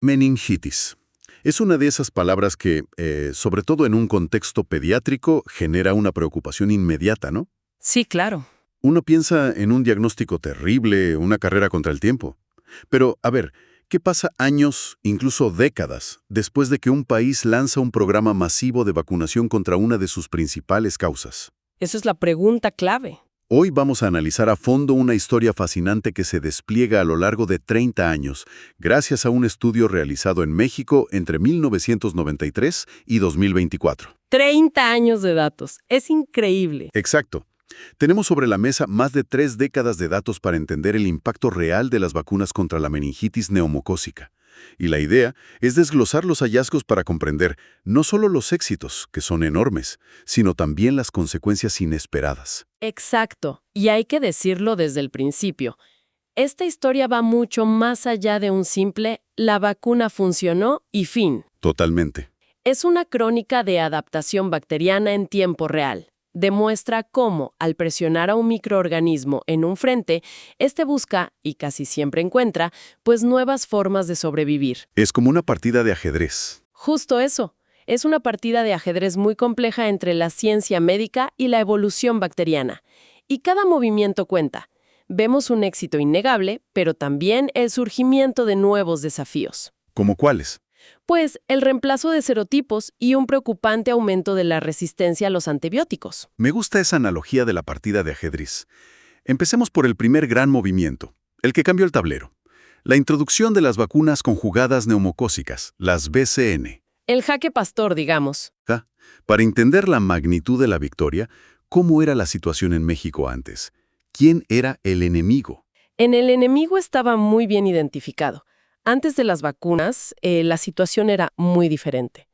Meningitis. Es una de esas palabras que, sobre todo en un contexto pediátrico, genera una preocupación inmediata, ¿no? Sí, claro. Uno piensa en un diagnóstico terrible, una carrera contra el tiempo. Pero, a ver, ¿qué pasa años, incluso décadas, después de que un país lanza un programa masivo de vacunación contra una de sus principales causas? Esa es la pregunta clave. Hoy vamos a analizar a fondo una historia fascinante que se despliega a lo largo de 30 años, gracias a un estudio realizado en México entre 1993 y 2024. 30 años de datos. Es increíble. Exacto. Tenemos sobre la mesa más de 3 décadas de datos para entender el impacto real de las vacunas contra la meningitis neumocócica. Y la idea es desglosar los hallazgos para comprender no solo los éxitos, que son enormes, sino también las consecuencias inesperadas. Exacto. Y hay que decirlo desde el principio. Esta historia va mucho más allá de un simple «la vacuna funcionó» y fin. Totalmente. Es una crónica de adaptación bacteriana en tiempo real. Demuestra cómo, al presionar a un microorganismo en un frente, este busca, y casi siempre encuentra, pues nuevas formas de sobrevivir. Es como una partida de ajedrez. Justo eso. Es una partida de ajedrez muy compleja entre la ciencia médica y la evolución bacteriana. Y cada movimiento cuenta. Vemos un éxito innegable, pero también el surgimiento de nuevos desafíos. ¿Cómo cuáles? Pues el reemplazo de serotipos y un preocupante aumento de la resistencia a los antibióticos. Me gusta esa analogía de la partida de ajedrez. Empecemos por el primer gran movimiento, el que cambió el tablero. La introducción de las vacunas conjugadas neumocócicas, las VCN. El jaque pastor, digamos. Para entender la magnitud de la victoria, ¿cómo era la situación en México antes? ¿Quién era el enemigo? En el enemigo estaba muy bien identificado. Antes de las vacunas, la situación era muy diferente.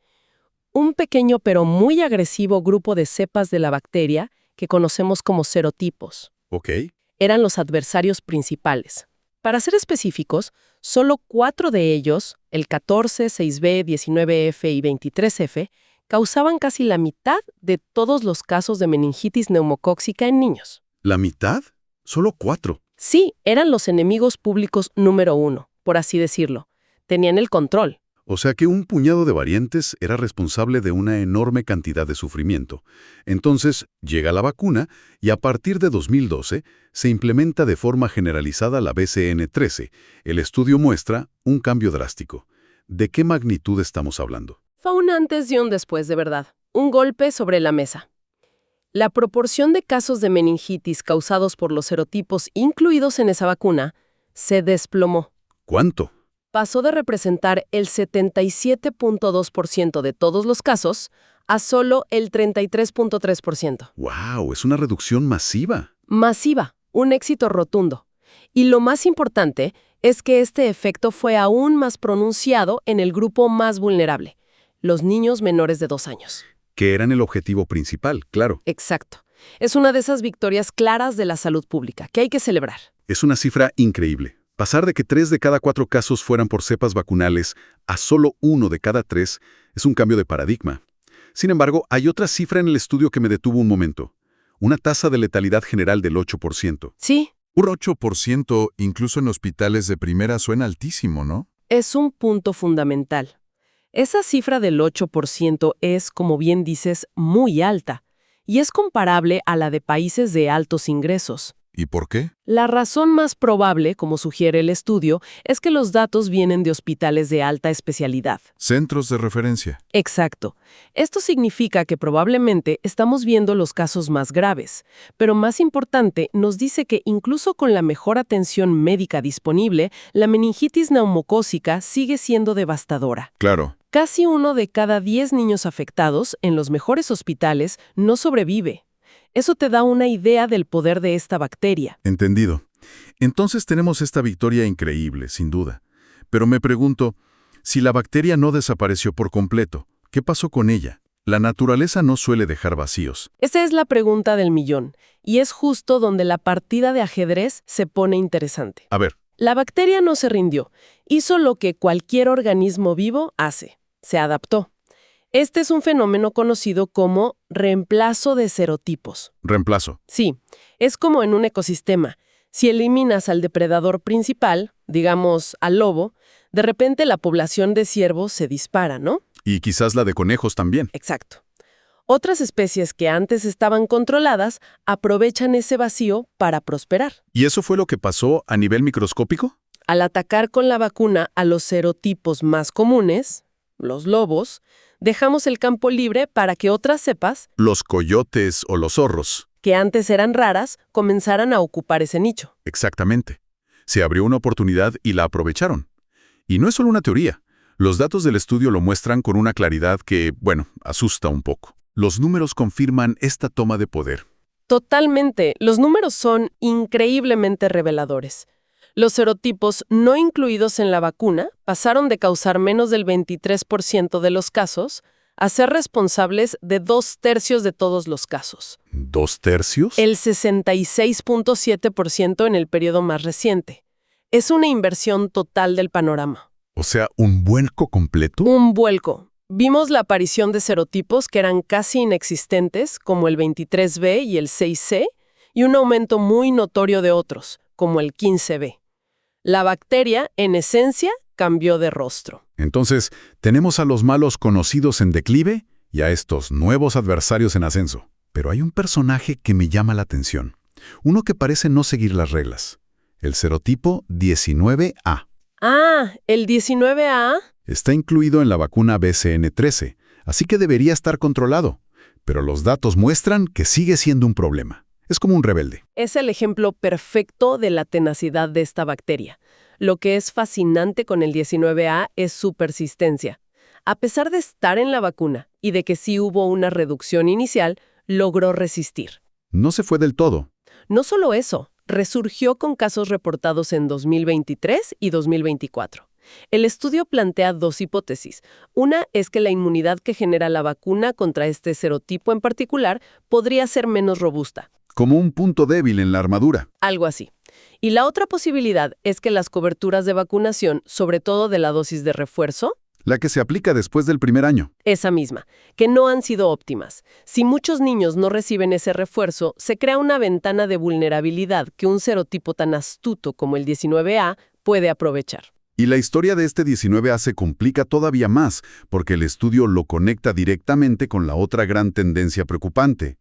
Un pequeño pero muy agresivo grupo de cepas de la bacteria que conocemos como serotipos. Ok. Eran los adversarios principales. Para ser específicos, solo 4 de ellos, el 14, 6B, 19F y 23F, causaban casi la mitad de todos los casos de meningitis neumocócica en niños. ¿La mitad? Solo 4. Sí, eran los enemigos públicos número 1, por así decirlo. Tenían el control. O sea que un puñado de variantes era responsable de una enorme cantidad de sufrimiento. Entonces, llega la vacuna y a partir de 2012 se implementa de forma generalizada la BCN13. El estudio muestra un cambio drástico. ¿De qué magnitud estamos hablando? Fue un antes y un después, de verdad. Un golpe sobre la mesa. La proporción de casos de meningitis causados por los serotipos incluidos en esa vacuna se desplomó. ¿Cuánto? Pasó de representar el 77.2% de todos los casos a solo el 33.3%. ¡Wow! Es una reducción masiva. Masiva, un éxito rotundo. Y lo más importante es que este efecto fue aún más pronunciado en el grupo más vulnerable, los niños menores de 2 años. Que eran el objetivo principal, claro. Exacto. Es una de esas victorias claras de la salud pública que hay que celebrar. Es una cifra increíble. Pasar de que 3 de cada 4 casos fueran por cepas vacunales a solo 1 de cada 3 es un cambio de paradigma. Sin embargo, hay otra cifra en el estudio que me detuvo un momento. Una tasa de letalidad general del 8%. Sí. Un 8% incluso en hospitales de primera suena altísimo, ¿no? Es un punto fundamental. Esa cifra del 8% es, como bien dices, muy alta, y es comparable a la de países de altos ingresos. ¿Y por qué? La razón más probable, como sugiere el estudio, es que los datos vienen de hospitales de alta especialidad. Centros de referencia. Exacto. Esto significa que probablemente estamos viendo los casos más graves, pero más importante, nos dice que incluso con la mejor atención médica disponible, la meningitis neumocócica sigue siendo devastadora. Claro. Casi 1 de cada 10 niños afectados en los mejores hospitales no sobrevive. Eso te da una idea del poder de esta bacteria. Entendido. Entonces tenemos esta victoria increíble, sin duda. Pero me pregunto, si la bacteria no desapareció por completo, ¿qué pasó con ella? La naturaleza no suele dejar vacíos. Esa es la pregunta del millón, y es justo donde la partida de ajedrez se pone interesante. A ver. La bacteria no se rindió, hizo lo que cualquier organismo vivo hace, se adaptó. Este es un fenómeno conocido como reemplazo de serotipos. Reemplazo. Sí, es como en un ecosistema. Si eliminas al depredador principal, digamos al lobo, De repente la población de ciervos se dispara, ¿no? Y quizás la de conejos también. Exacto. Otras especies que antes estaban controladas aprovechan ese vacío para prosperar. ¿Y eso fue lo que pasó a nivel microscópico? Al atacar con la vacuna a los serotipos más comunes, los lobos, dejamos el campo libre para que otras cepas, Los coyotes o los zorros. que antes eran raras, comenzaran a ocupar ese nicho. Exactamente. Se abrió una oportunidad y la aprovecharon. Y no es solo una teoría. Los datos del estudio lo muestran con una claridad que, bueno, asusta un poco. Los números confirman esta toma de poder. Totalmente. Los números son increíblemente reveladores. Los serotipos no incluidos en la vacuna pasaron de causar menos del 23% de los casos a ser responsables de 2/3 de todos los casos. ¿2/3? El 66.7% en el periodo más reciente. Es una inversión total del panorama. O sea, ¿un vuelco completo? Un vuelco. Vimos la aparición de serotipos que eran casi inexistentes, como el 23B y el 6C, y un aumento muy notorio de otros, como el 15B. La bacteria, en esencia, cambió de rostro. Entonces, tenemos a los malos conocidos en declive y a estos nuevos adversarios en ascenso. Pero hay un personaje que me llama la atención. Uno que parece no seguir las reglas. El serotipo 19A. Ah, el 19A. Está incluido en la vacuna BCN13, así que debería estar controlado. Pero los datos muestran que sigue siendo un problema. Es como un rebelde. Es el ejemplo perfecto de la tenacidad de esta bacteria. Lo que es fascinante con el 19A es su persistencia. A pesar de estar en la vacuna y de que sí hubo una reducción inicial, logró resistir. No se fue del todo. No solo eso, resurgió con casos reportados en 2023 y 2024. El estudio plantea dos hipótesis. Una es que la inmunidad que genera la vacuna contra este serotipo en particular podría ser menos robusta. Como un punto débil en la armadura. Algo así. Y la otra posibilidad es que las coberturas de vacunación, sobre todo de la dosis de refuerzo, La que se aplica después del primer año. esa misma, que no han sido óptimas. Si muchos niños no reciben ese refuerzo, se crea una ventana de vulnerabilidad que un serotipo tan astuto como el 19A puede aprovechar. Y la historia de este 19A se complica todavía más, porque el estudio lo conecta directamente con la otra gran tendencia preocupante,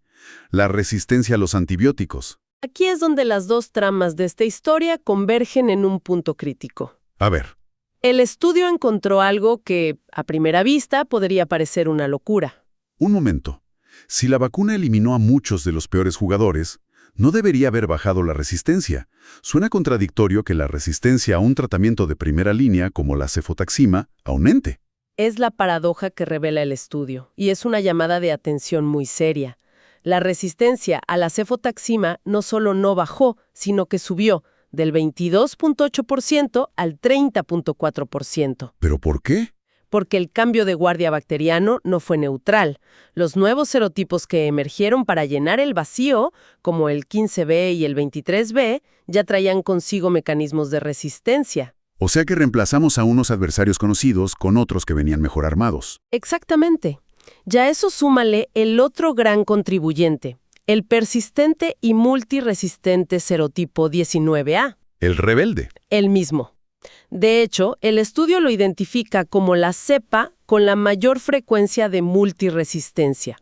la resistencia a los antibióticos. Aquí es donde las dos tramas de esta historia convergen en un punto crítico. A ver, El estudio encontró algo que, a primera vista, podría parecer una locura. un momento. Si la vacuna eliminó a muchos de los peores jugadores, no debería haber bajado la resistencia. Suena contradictorio que la resistencia a un tratamiento de primera línea, como la cefotaxima, aumente. Es la paradoja que revela el estudio, y es una llamada de atención muy seria. La resistencia a la cefotaxima no solo no bajó, sino que subió del 22.8% al 30.4%. ¿Pero por qué? Porque el cambio de guardia bacteriano no fue neutral. Los nuevos serotipos que emergieron para llenar el vacío, como el 15B y el 23B, ya traían consigo mecanismos de resistencia. O sea que reemplazamos a unos adversarios conocidos con otros que venían mejor armados. Exactamente. Ya eso súmale el otro gran contribuyente, el persistente y multiresistente serotipo 19A. El rebelde. El mismo. De hecho, el estudio lo identifica como la cepa con la mayor frecuencia de multiresistencia.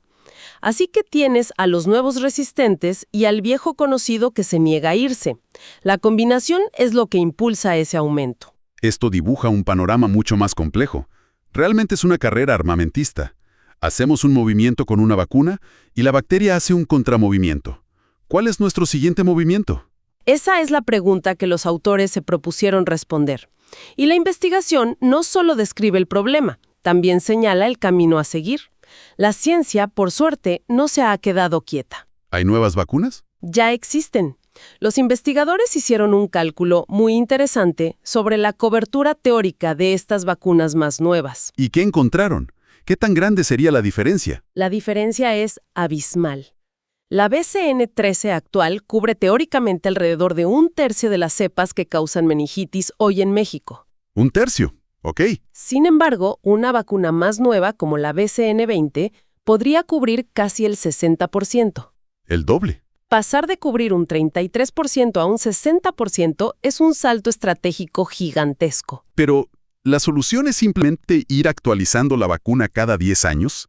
Así que tienes a los nuevos resistentes y al viejo conocido que se niega a irse. La combinación es lo que impulsa ese aumento. Esto dibuja un panorama mucho más complejo. Realmente es una carrera armamentista. Hacemos un movimiento con una vacuna y la bacteria hace un contramovimiento. ¿Cuál es nuestro siguiente movimiento? Esa es la pregunta que los autores se propusieron responder. Y la investigación no solo describe el problema, también señala el camino a seguir. La ciencia, por suerte, no se ha quedado quieta. ¿Hay nuevas vacunas? Ya existen. Los investigadores hicieron un cálculo muy interesante sobre la cobertura teórica de estas vacunas más nuevas. ¿Y qué encontraron? ¿Qué tan grande sería la diferencia? La diferencia es abismal. La BCN13 actual cubre teóricamente alrededor de 1/3 de las cepas que causan meningitis hoy en México. 1/3. Ok. Sin embargo, una vacuna más nueva como la BCN20 podría cubrir casi el 60%. El doble. Pasar de cubrir un 33% a un 60% es un salto estratégico gigantesco. Pero, ¿La solución es simplemente ir actualizando la vacuna cada 10 años?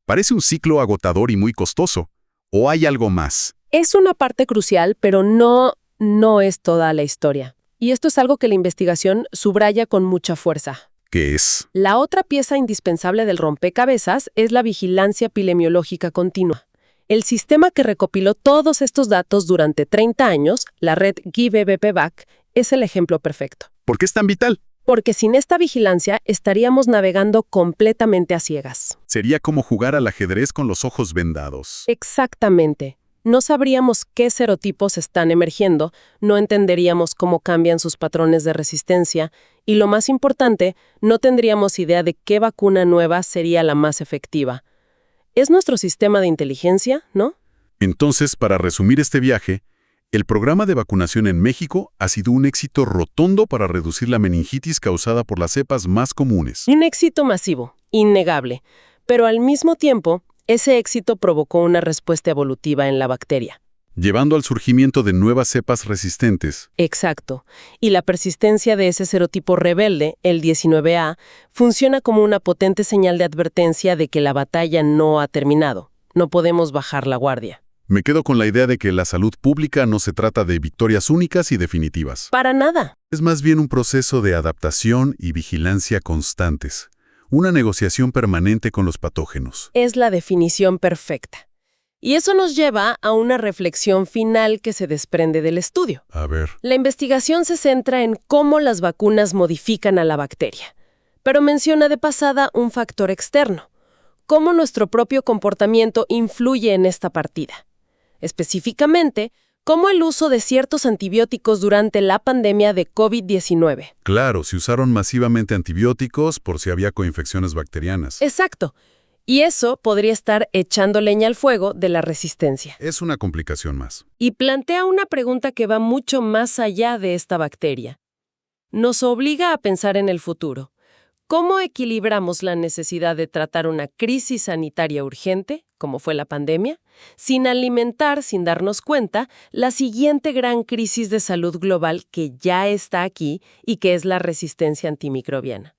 Parece un ciclo agotador y muy costoso. ¿O hay algo más? Es una parte crucial, pero no es toda la historia. Y esto es algo que la investigación subraya con mucha fuerza. ¿Qué es? La otra pieza indispensable del rompecabezas es la vigilancia epidemiológica continua. El sistema que recopiló todos estos datos durante 30 años, la red GiveBPVac, es el ejemplo perfecto. ¿Por qué es tan vital? Porque sin esta vigilancia estaríamos navegando completamente a ciegas. Sería como jugar al ajedrez con los ojos vendados. Exactamente. No sabríamos qué serotipos están emergiendo, no entenderíamos cómo cambian sus patrones de resistencia y, lo más importante, no tendríamos idea de qué vacuna nueva sería la más efectiva. Es nuestro sistema de inteligencia, ¿no? Entonces, para resumir este viaje, el programa de vacunación en México ha sido un éxito rotundo para reducir la meningitis causada por las cepas más comunes. Un éxito masivo, innegable, pero al mismo tiempo, ese éxito provocó una respuesta evolutiva en la bacteria. Llevando al surgimiento de nuevas cepas resistentes. Exacto. Y la persistencia de ese serotipo rebelde, el 19A, funciona como una potente señal de advertencia de que la batalla no ha terminado. No podemos bajar la guardia. Me quedo con la idea de que la salud pública no se trata de victorias únicas y definitivas. Para nada. Es más bien un proceso de adaptación y vigilancia constantes. Una negociación permanente con los patógenos. Es la definición perfecta. Y eso nos lleva a una reflexión final que se desprende del estudio. A ver. La investigación se centra en cómo las vacunas modifican a la bacteria, pero menciona de pasada un factor externo, cómo nuestro propio comportamiento influye en esta partida. Específicamente, cómo el uso de ciertos antibióticos durante la pandemia de COVID-19. Claro, se usaron masivamente antibióticos por si había coinfecciones bacterianas. Exacto. Y eso podría estar echando leña al fuego de la resistencia. Es una complicación más. Y plantea una pregunta que va mucho más allá de esta bacteria. Nos obliga a pensar en el futuro. ¿Cómo equilibramos la necesidad de tratar una crisis sanitaria urgente, como fue la pandemia, sin alimentar, sin darnos cuenta, la siguiente gran crisis de salud global que ya está aquí y que es la resistencia antimicrobiana?